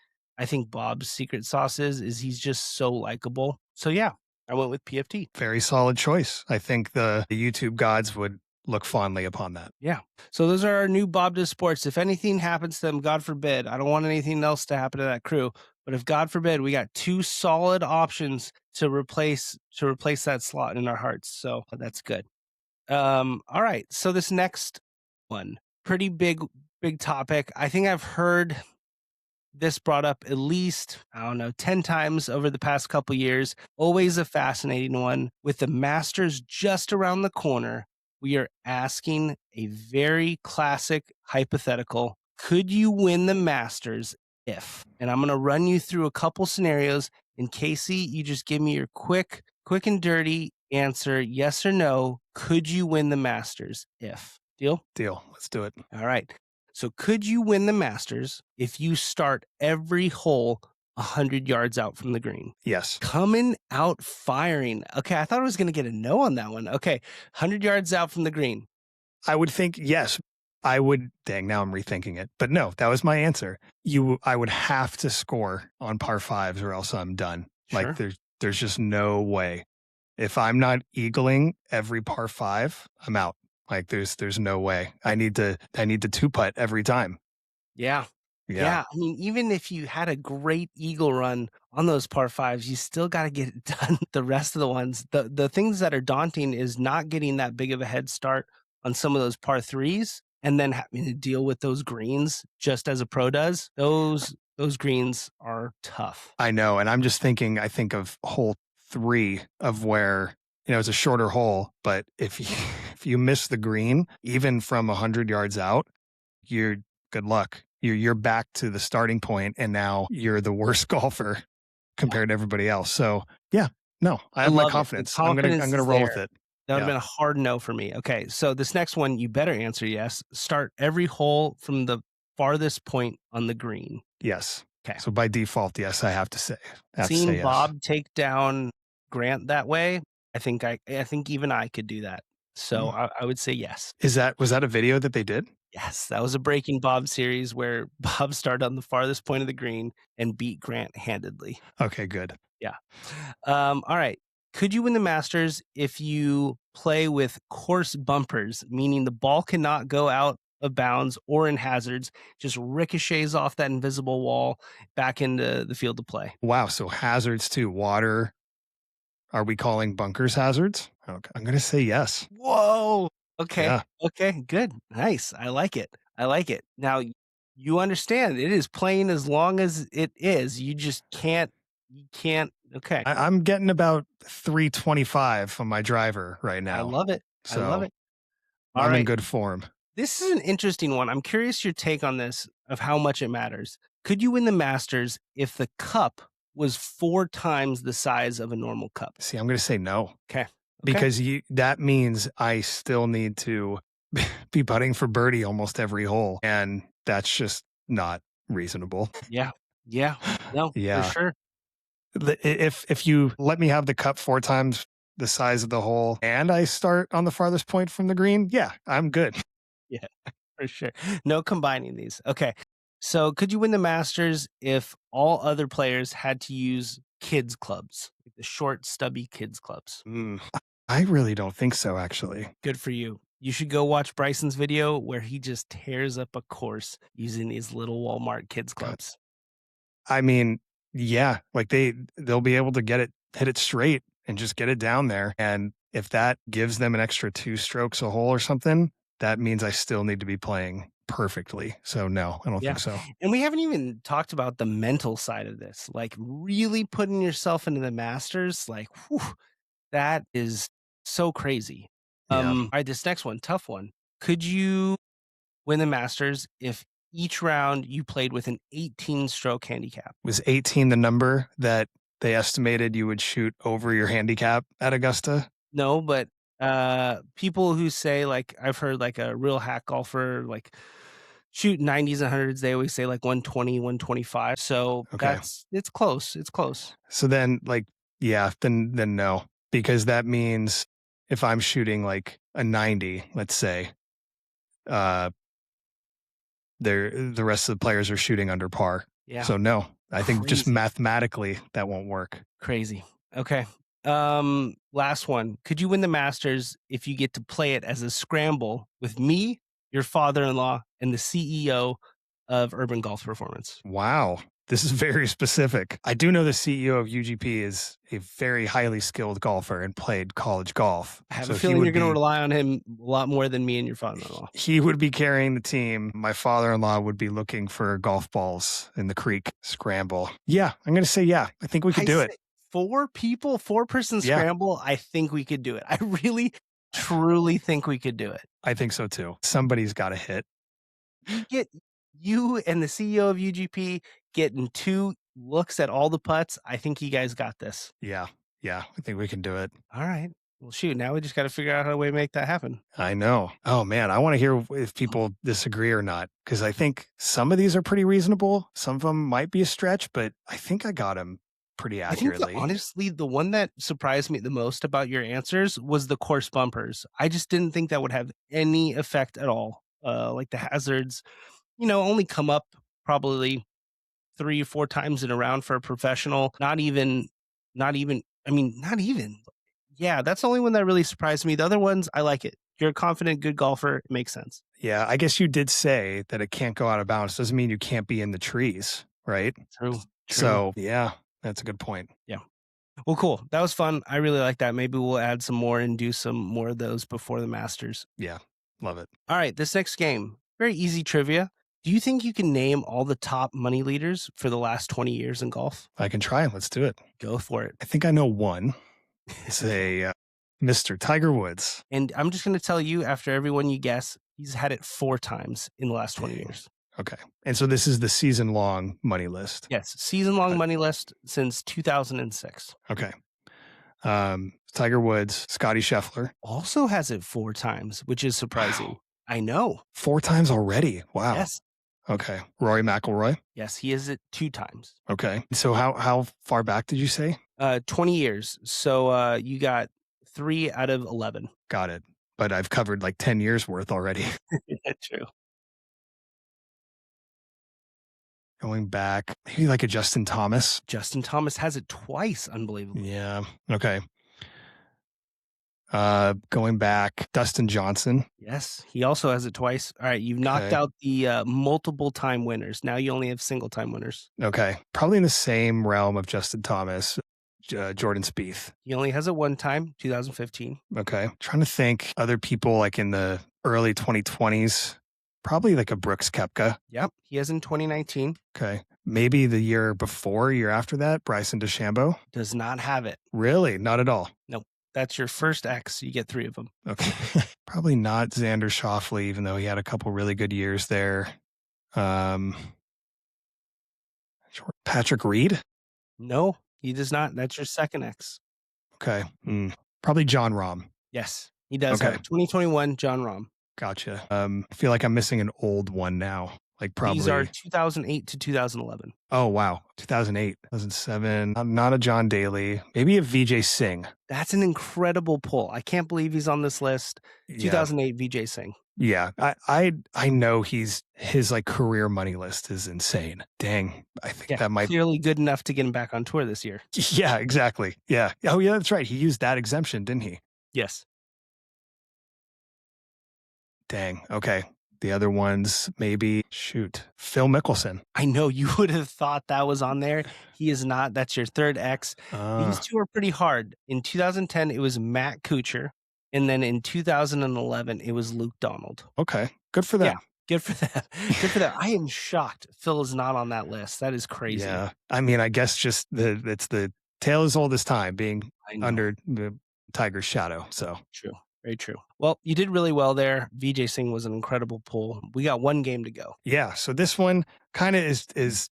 think Bob's secret sauce is he's just so likable. So, yeah. I went with PFT. Very solid choice. I think the YouTube gods would look fondly upon that. Yeah. So those are our new Bob Does Sports. If anything happens to them, God forbid, I don't want anything else to happen to that crew. But if God forbid, we got two solid options to replace that slot in our hearts. So that's good. All right. So this next one, pretty big topic. I think I've heard this brought up at least, 10 times over the past couple years. Always a fascinating one. With the Masters just around the corner, we are asking a very classic hypothetical. Could you win the Masters if? And I'm going to run you through a couple scenarios. And Casey, you just give me your quick and dirty answer, yes or no. Could you win the Masters if? Deal? Deal. Let's do it. All right. So could you win the Masters if you start every hole 100 yards out from the green? Yes. Coming out firing. Okay, I thought I was going to get a no on that one. Okay, 100 yards out from the green. I would think yes. I would, now I'm rethinking it. But no, that was my answer. I would have to score on par fives or else I'm done. Sure. There's just no way. If I'm not eagling every par five, I'm out. There's no way. I need to two putt every time. Yeah. I mean, even if you had a great eagle run on those par fives, you still got to get it done. The rest of the ones, the things that are daunting is not getting that big of a head start on some of those par threes and then having to deal with those greens just as a pro does. Those greens are tough. I know. And I'm just thinking, I think of hole 3 of where, it's a shorter hole, but if you miss the green, even from 100 yards out, you're good luck. You're back to the starting point, and now you're the worst golfer compared to everybody else. So yeah, no, I have my love it. The confidence. I'm confidence gonna is roll there. with it. That would have Yeah. been a hard no for me. Okay, so this next one, you better answer yes. Start every hole from the farthest point on the green. Yes. Okay. So by default, yes, I have to say. Seeing yes. Bob take down Grant that way, I think even I could do that. So I would say yes. Was that a video that they did? Yes, that was a Breaking Bob series where Bob started on the farthest point of the green and beat Grant handedly. Okay, good. Yeah. All right. Could you win the Masters if you play with course bumpers, meaning the ball cannot go out of bounds or in hazards, just ricochets off that invisible wall back into the field of play? Wow. So hazards too. Water. Are we calling bunkers hazards? Okay. I'm going to say yes. Whoa. Okay. Yeah. Okay. Good. Nice. I like it. Now, you understand it is playing as long as it is. You just can't. Okay. I'm getting about 325 on my driver right now. I love it. So I love it. I'm in good form. This is an interesting one. I'm curious your take on this, of how much it matters. Could you win the Masters if the cup was 4 times the size of a normal cup? See, I'm going to say no. Okay. Because that means I still need to be putting for birdie almost every hole. And that's just not reasonable. Yeah. No, Yeah. for sure. If you let me have the cup 4 times the size of the hole and I start on the farthest point from the green, yeah, I'm good. Yeah, for sure. No combining these. Okay. So could you win the Masters if all other players had to use kids clubs, like the short, stubby kids clubs? I really don't think so, actually. Good for you. You should go watch Bryson's video where he just tears up a course using these little Walmart kids clubs. I mean, yeah, like they'll be able to hit it straight and just get it down there. And if that gives them an extra 2 strokes a hole or something, that means I still need to be playing perfectly. So no, I don't think so. And we haven't even talked about the mental side of this, like really putting yourself into the Masters. Like, whew, that is so crazy. All right, this next one, tough one. Could you win the Masters if each round you played with an 18-stroke handicap? Was 18 the number that they estimated you would shoot over your handicap at Augusta? No, but people who say, like, I've heard like a real hack golfer like shoot 90s and 100s, they always say like 120, 125. So it's close. It's close. So then then no, because that means if I'm shooting like a 90, let's say, the rest of the players are shooting under par. Yeah. So no, I think just mathematically that won't work. Crazy. Okay. Last one. Could you win the Masters if you get to play it as a scramble with me, your father-in-law, and the CEO of Urban Golf Performance? Wow. This is very specific. I do know the CEO of UGP is a very highly skilled golfer and played college golf. I have a feeling you're going to rely on him a lot more than me and your father-in-law. He would be carrying the team. My father-in-law would be looking for golf balls in the creek scramble. Yeah, I'm going to say yeah. I think we could do it. 4-person scramble. I think we could do it. I really, truly think we could do it. I think so too. Somebody's got to hit. You and the CEO of UGP getting 2 looks at all the putts. I think you guys got this. Yeah. I think we can do it. All right. Well, shoot. Now we just got to figure out how to make that happen. I know. Oh man, I want to hear if people disagree or not, because I think some of these are pretty reasonable. Some of them might be a stretch, but I think I got them pretty accurately. I think honestly, the one that surprised me the most about your answers was the course bumpers. I just didn't think that would have any effect at all. Like the hazards, only come up probably 3 or 4 times in a round for a professional. Not even. Yeah, that's the only one that really surprised me. The other ones, I like it. You're a confident, good golfer. It makes sense. Yeah, I guess you did say that it can't go out of bounds. Doesn't mean you can't be in the trees, right? True. So yeah, that's a good point. Yeah. Well, cool. That was fun. I really like that. Maybe we'll add some more and do some more of those before the Masters. Yeah, love it. All right, this next game, very easy trivia. Do you think you can name all the top money leaders for the last 20 years in golf? I can try. Let's do it. Go for it. I think I know one. It's a Mr. Tiger Woods. And I'm just going to tell you, after everyone you guess, he's had it 4 times in the last 20 years. Okay. And so this is the season-long money list. Yes, season-long money list since 2006. Okay. Tiger Woods, Scotty Scheffler. Also has it 4 times, which is surprising. Wow. I know. 4 times already. Wow. Yes. Okay. Rory McIlroy. Yes, he has it 2 times. Okay. So how far back did you say? 20 years. So you got 3 out of 11. Got it. But I've covered like 10 years worth already. True. Going back, maybe like a Justin Thomas. Justin Thomas has it twice. Unbelievable. Yeah. Okay. Going back, Dustin Johnson. Yes, he also has it twice. All right, you've knocked Okay. out the multiple time winners. Now you only have single time winners. Okay. Probably in the same realm of Justin Thomas, Jordan Spieth. He only has it 1 time, 2015. Okay. Trying to think other people like in the early 2020s. Probably like a Brooks Koepka. Yep, he has in 2019. Okay. Maybe the year before, year after that, Bryson DeChambeau. Does not have it. Really? Not at all. That's your first X. You get 3 of them. Okay. Probably not Xander Schauffele, even though he had a couple really good years there. Patrick Reed? No, he does not. That's your second X. Okay. Probably John Rahm. Yes, he does have Okay. it. 2021, John Rahm. Gotcha. I feel like I'm missing an old one now. Like probably. These are 2008 to 2011. Oh, wow. 2008, 2007. Not a John Daly. Maybe a VJ Singh. That's an incredible pull. I can't believe he's on this list. Yeah. 2008 VJ Singh. Yeah. I know his like career money list is insane. Dang. I think that might clearly good enough to get him back on tour this year. Yeah, exactly. Yeah. Oh, yeah, that's right. He used that exemption, didn't he? Yes. Dang. Okay. The other ones, maybe, Phil Mickelson. I know you would have thought that was on there. He is not. That's your third X. These 2 are pretty hard. In 2010, it was Matt Kuchar. And then in 2011, it was Luke Donald. Okay. Good for them. Yeah, good for them. Good for them. I am shocked Phil is not on that list. That is crazy. Yeah. I mean, I guess just it's the tale as old as time being under the Tiger's shadow. So true. Very true. Well, you did really well there. VJ Singh was an incredible pull. We got 1 game to go. Yeah. So this one kind of is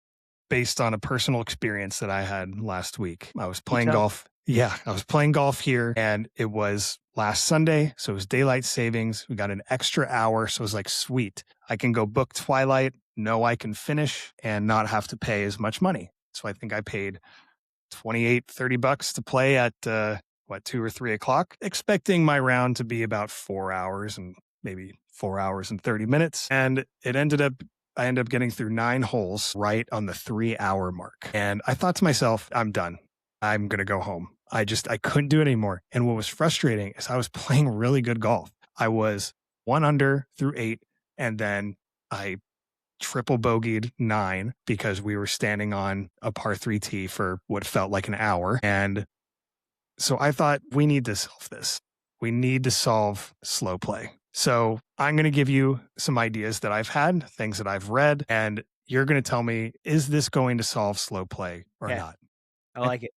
based on a personal experience that I had last week. I was playing golf. Yeah. I was playing golf here and it was last Sunday. So it was daylight savings. We got an extra hour. So it was like, sweet. I can go book Twilight. Know I can finish and not have to pay as much money. So I think I paid $28-30 to play at, 2 or 3 o'clock, expecting my round to be about 4 hours and maybe 4 hours and 30 minutes. And I ended up getting through 9 holes right on the 3-hour mark. And I thought to myself, I'm done. I'm going to go home. I couldn't do it anymore. And what was frustrating is I was playing really good golf. I was 1 under through 8. And then I triple bogeyed 9 because we were standing on a par 3 tee for what felt like an hour. And so I thought, we need to solve this. We need to solve slow play. So I'm going to give you some ideas that I've had, things that I've read, and you're going to tell me, is this going to solve slow play or not? I like it.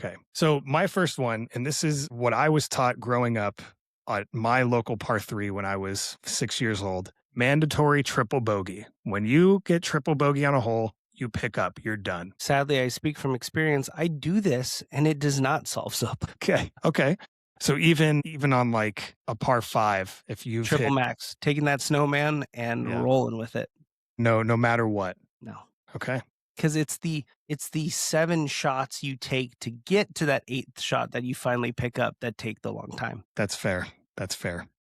Okay. So my first one, and this is what I was taught growing up at my local par 3 when I was 6 years old, mandatory triple bogey. When you get triple bogey on a hole, you pick up, you're done. Sadly, I speak from experience. I do this and it does not solve SUP. Okay. So even on like a par 5, if you triple max, taking that snowman and rolling with it. No matter what. No. Okay. Because it's the 7 shots you take to get to that 8th shot that you finally pick up that take the long time. That's fair.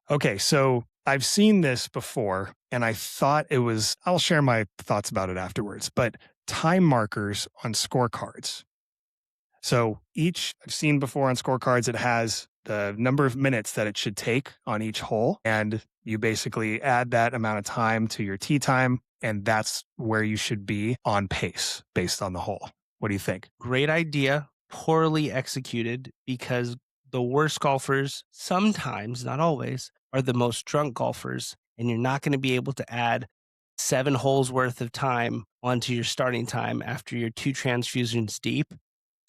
Okay, so I've seen this before, and I thought I'll share my thoughts about it afterwards, but time markers on scorecards. So I've seen before on scorecards, it has the number of minutes that it should take on each hole, and you basically add that amount of time to your tee time, and that's where you should be on pace based on the hole. What do you think? Great idea, poorly executed, because the worst golfers, sometimes, not always, are the most drunk golfers, and you're not going to be able to add 7 holes worth of time onto your starting time after you're 2 transfusions deep.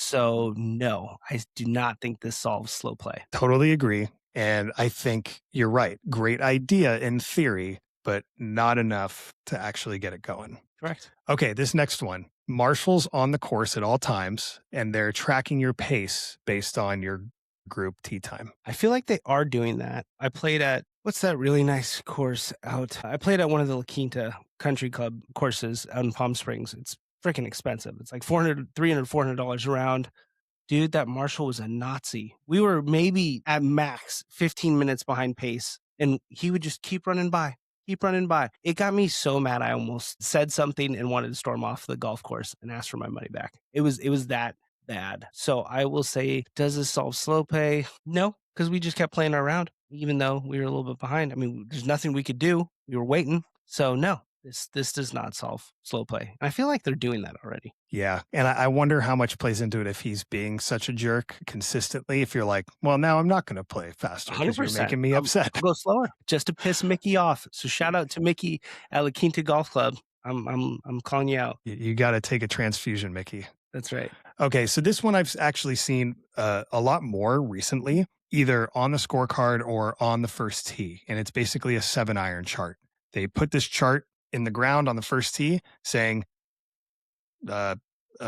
So no, I do not think this solves slow play. Totally agree. And I think you're right. Great idea in theory, but not enough to actually get it going. Correct. Okay, this next one. Marshals on the course at all times, and they're tracking your pace based on your group tee time. I feel like they are doing that. I played at, what's that really nice course out? I played at one of the La Quinta Country Club courses out in Palm Springs. It's freaking expensive. It's like $400, $300 a round. Dude, that marshal was a Nazi. We were maybe at max 15 minutes behind pace, and he would just keep running by. It got me so mad I almost said something and wanted to storm off the golf course and ask for my money back. It was that bad. So I will say, does this solve slow play? No, because we just kept playing our round, even though we were a little bit behind. I mean, there's nothing we could do. We were waiting. So no, this does not solve slow play. And I feel like they're doing that already. Yeah. And I wonder how much plays into it if he's being such a jerk consistently. If you're like, well, now I'm not going to play faster because you're making me upset. I'll go slower just to piss Mickey off. So shout out to Mickey at La Quinta Golf Club. I'm calling you out. You got to take a transfusion, Mickey. That's right. Okay. So this one I've actually seen a lot more recently, either on the scorecard or on the first tee. And it's basically a 7-iron chart. They put this chart in the ground on the first tee saying, a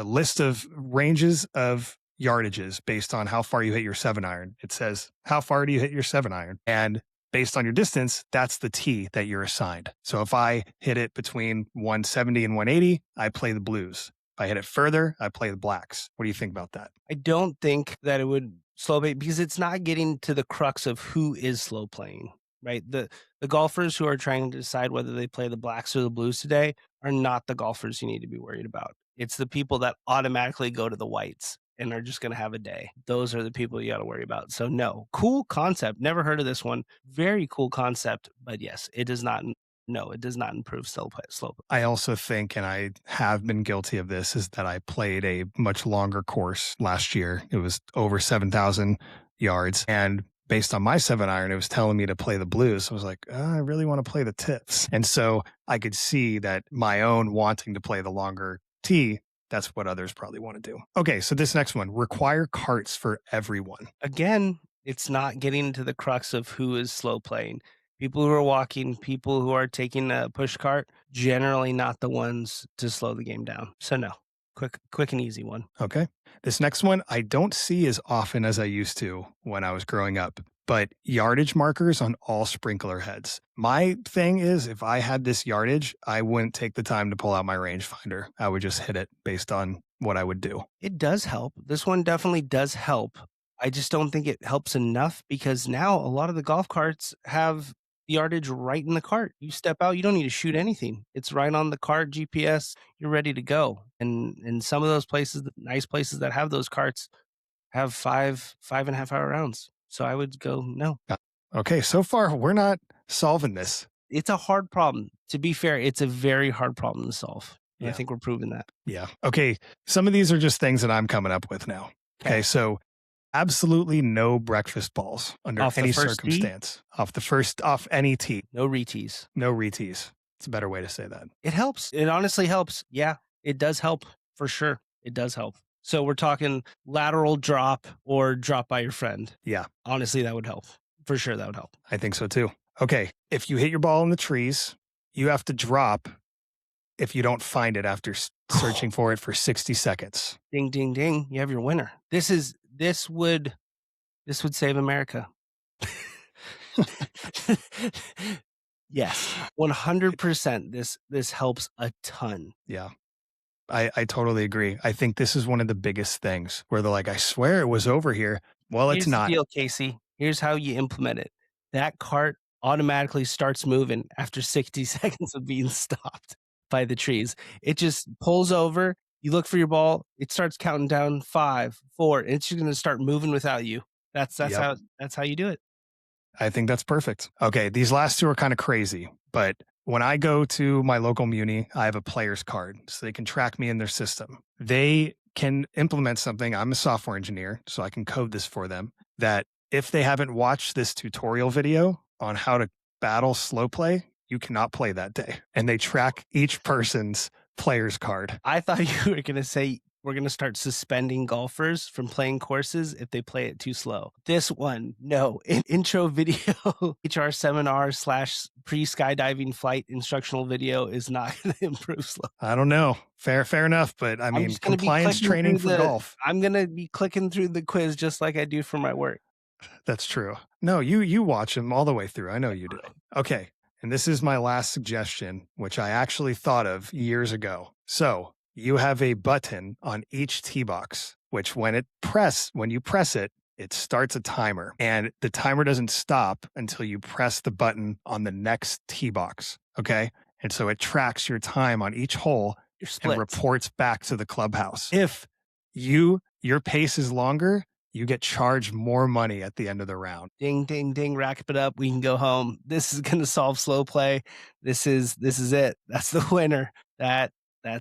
list of ranges of yardages based on how far you hit your 7-iron. It says, how far do you hit your 7-iron? And based on your distance, that's the tee that you're assigned. So if I hit it between 170 and 180, I play the blues. If I hit it further, I play the blacks. What do you think about that? I don't think that it would slow play because it's not getting to the crux of who is slow playing, right? The golfers who are trying to decide whether they play the blacks or the blues today are not the golfers you need to be worried about. It's the people that automatically go to the whites and are just going to have a day. Those are the people you got to worry about. So no, cool concept. Never heard of this one. Very cool concept. But yes, it does not. No, it does not improve slow play. I also think, and I have been guilty of this, is that I played a much longer course last year. It was over 7,000 yards. And based on my 7-iron, it was telling me to play the blues. I was like, I really want to play the tips. And so I could see that my own wanting to play the longer tee, that's what others probably want to do. Okay, so this next one, require carts for everyone. Again, it's not getting to the crux of who is slow playing. People who are walking, people who are taking a push cart, generally not the ones to slow the game down. So no, quick and easy one. Okay. This next one, I don't see as often as I used to when I was growing up, but yardage markers on all sprinkler heads. My thing is, if I had this yardage, I wouldn't take the time to pull out my rangefinder. I would just hit it based on what I would do. It does help. This one definitely does help. I just don't think it helps enough because now a lot of the golf carts have yardage right in the cart. You step out, you don't need to shoot anything. It's right on the cart, GPS, you're ready to go. And some of those places, the nice places that have those carts have 5.5 hour rounds. So I would go no. Okay, so far we're not solving this. It's a hard problem. To be fair, it's a very hard problem to solve. And Yeah. I think we're proving that. Yeah. Okay, some of these are just things that I'm coming up with now. Okay, so absolutely no breakfast balls under Off the any first tee? circumstance. Off any tee. No retees. No retees. It's a better way to say that. It helps. It honestly helps. Yeah, it does help for sure. It does help. So we're talking lateral drop or drop by your friend. Yeah, Honestly, that would help. For sure, that would help. I think so too. Okay, if you hit your ball in the trees, you have to drop if you don't find it after searching for it for 60 seconds. Ding, ding, ding. You have your winner. This would save America. Yes, 100%. This helps a ton. Yeah, I totally agree. I think this is one of the biggest things where they're like, I swear it was over here. Well, Here's it's not. the deal, Casey. Here's how you implement it. That cart automatically starts moving after 60 seconds of being stopped by the trees. It just pulls over. You look for your ball. It starts counting down 5, 4. And it's just going to start moving without you. That's Yep. how you do it. I think that's perfect. Okay, these last two are kind of crazy, but when I go to my local muni, I have a player's card so they can track me in their system. They can implement something. I'm a software engineer, so I can code this for them, that if they haven't watched this tutorial video on how to battle slow play, you cannot play that day. And they track each person's player's card. I thought you were going to say we're going to start suspending golfers from playing courses if they play it too slow. This one, no. Intro video, HR7R / pre-skydiving flight instructional video is not going to improve slow. I don't know. Fair enough. But I mean, compliance training for golf. I'm going to be clicking through the quiz just like I do for my work. That's true. No, you watch them all the way through. I know you do. Okay. And this is my last suggestion, which I actually thought of years ago. So you have a button on each tee box, which when you press it, it starts a timer. And the timer doesn't stop until you press the button on the next tee box. Okay. And so it tracks your time on each hole and reports back to the clubhouse. If your pace is longer, you get charged more money at the end of the round. Ding, ding, ding, rack it up. We can go home. This is going to solve slow play. This is it. That's the winner. That's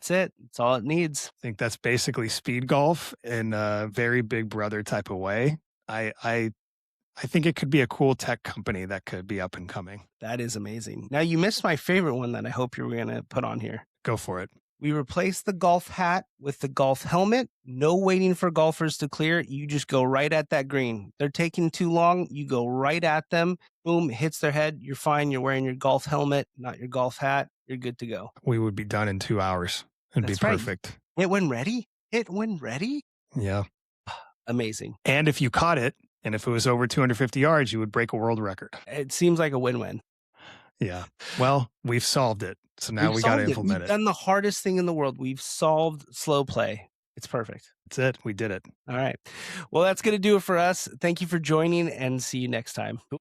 it. That's all it needs. I think that's basically speed golf in a very big brother type of way. I think it could be a cool tech company that could be up and coming. That is amazing. Now you missed my favorite one that I hope you're going to put on here. Go for it. We replaced the golf hat with the golf helmet. No waiting for golfers to clear. You just go right at that green. They're taking too long. You go right at them. Boom, it hits their head. You're fine. You're wearing your golf helmet, not your golf hat. You're good to go. We would be done in 2 hours. It'd be perfect. Right. Hit when ready? Hit when ready? Yeah. Amazing. And if you caught it, and if it was over 250 yards, you would break a world record. It seems like a win-win. Yeah. Well, we've solved it. So now we got to implement it. We've done the hardest thing in the world. We've solved slow play. It's perfect. That's it. We did it. All right. Well, that's going to do it for us. Thank you for joining and see you next time.